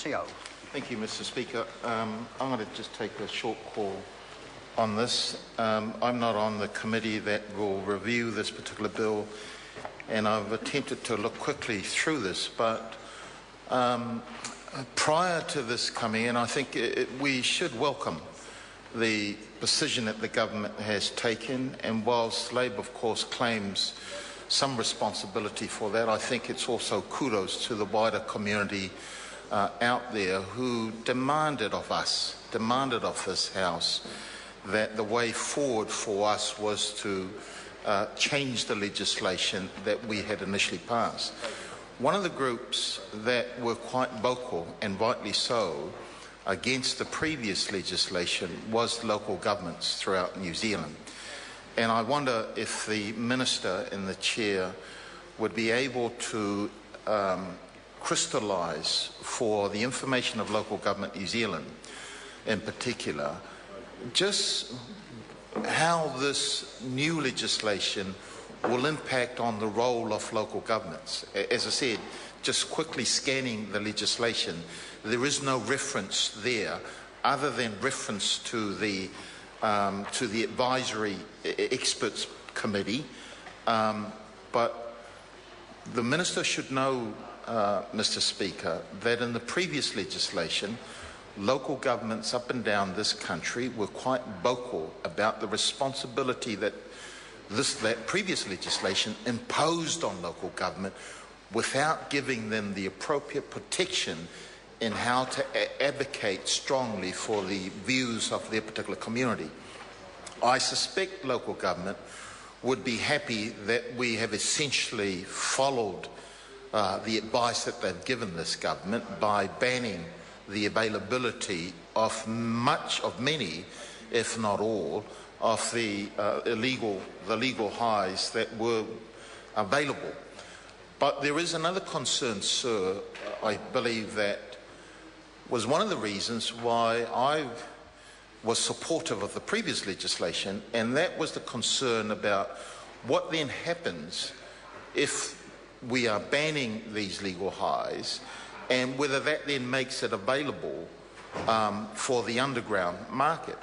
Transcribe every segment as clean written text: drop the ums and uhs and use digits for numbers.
CO. Thank you, Mr. Speaker. I'm going to just take a short call on this. I'm not on the committee that will review this particular bill, and I've attempted to look quickly through this, but prior to this coming in, I think we should welcome the decision that the government has taken, and whilst Labour, of course, claims some responsibility for that, I think it's also kudos to the wider community out there who demanded of us, demanded of this House, that the way forward for us was to change the legislation that we had initially passed. One of the groups that were quite vocal, and rightly so, against the previous legislation was local governments throughout New Zealand. And I wonder if the Minister and the Chair would be able to crystallise for the information of local government New Zealand in particular, just how this new legislation will impact on the role of local governments. As I said, just quickly scanning the legislation, there is no reference there other than reference to the advisory experts committee. But the Minister should know, Mr. Speaker, that in the previous legislation, local governments up and down this country were quite vocal about the responsibility that that previous legislation imposed on local government without giving them the appropriate protection in how to advocate strongly for the views of their particular community. I suspect local government would be happy that we have essentially followed the advice that they've given this government by banning the availability of many, if not all, of the legal highs that were available. But there is another concern, sir, I believe that was one of the reasons why I was supportive of the previous legislation, and that was the concern about what then happens if we are banning these legal highs, and whether that then makes it available for the underground market.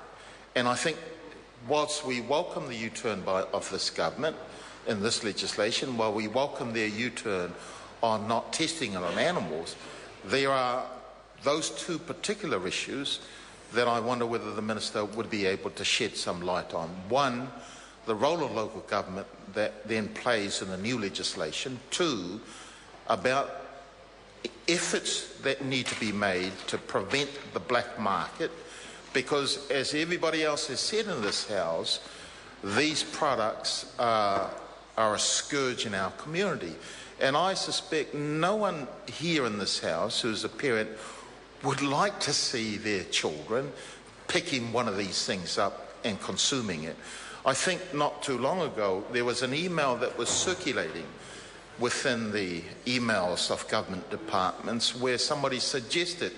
And I think whilst we welcome the U-turn of this government in this legislation, while we welcome their U-turn on not testing it on animals, there are those two particular issues that I wonder whether the Minister would be able to shed some light on. One, the role of local government that then plays in the new legislation. Two, about efforts that need to be made to prevent the black market, because as everybody else has said in this House, these products are a scourge in our community. And I suspect no one here in this House who's a parent would like to see their children picking one of these things up and consuming it. I think not too long ago there was an email that was circulating within the emails of government departments where somebody suggested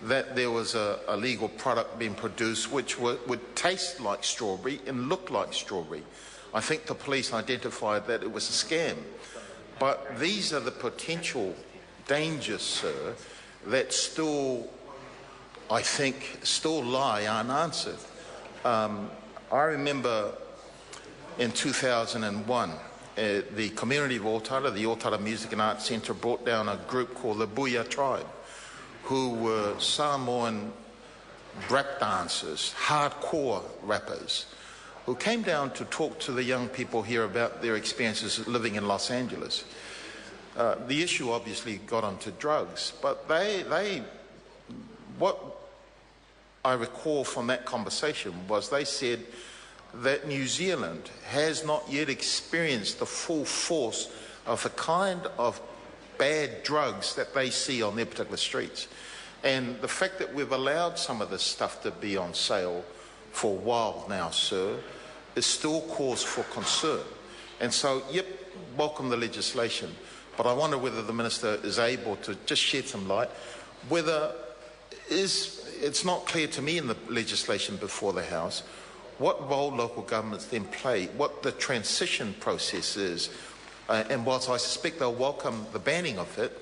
that there was a legal product being produced which would taste like strawberry and look like strawberry. I think the police identified that it was a scam. But these are the potential dangers, sir, that still, I think, still lie unanswered. I remember in 2001, the community of Otara, the Otara Music and Arts Centre, brought down a group called the Buya Tribe, who were Samoan rap dancers, hardcore rappers, who came down to talk to the young people here about their experiences living in Los Angeles. The issue obviously got onto drugs, but what I recall from that conversation was they said that New Zealand has not yet experienced the full force of the kind of bad drugs that they see on their particular streets. And the fact that we've allowed some of this stuff to be on sale for a while now, sir, is still cause for concern. And so, yep, welcome the legislation, but I wonder whether the Minister is able to just shed some light, whether it's not clear to me in the legislation before the House what role local governments then play, what the transition process is, and whilst I suspect they'll welcome the banning of it,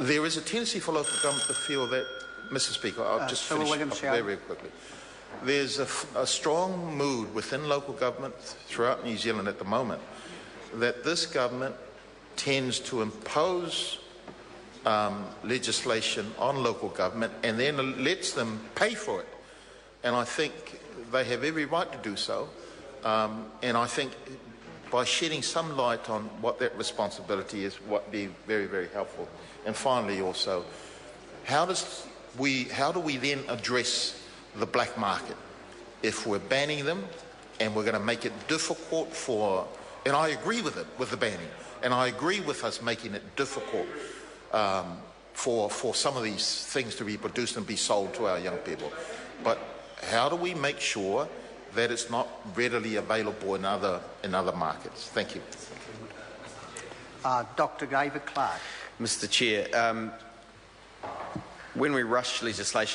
There is a tendency for local government to feel that, Mr. Speaker, I'll just finish up very quickly. There's a strong mood within local government throughout New Zealand at the moment that this government tends to impose legislation on local government and then lets them pay for it. And I think they have every right to do so. And I think by shedding some light on what that responsibility is, would be very, very helpful. And finally, also, how do we then address the black market if we're banning them and we're going to make it difficult for? And I agree with it, with the banning, and I agree with us making it difficult for some of these things to be produced and be sold to our young people. But how do we make sure that it's not readily available in other markets? Thank you. Dr. David Clark. Mr. Chair, when we rush legislation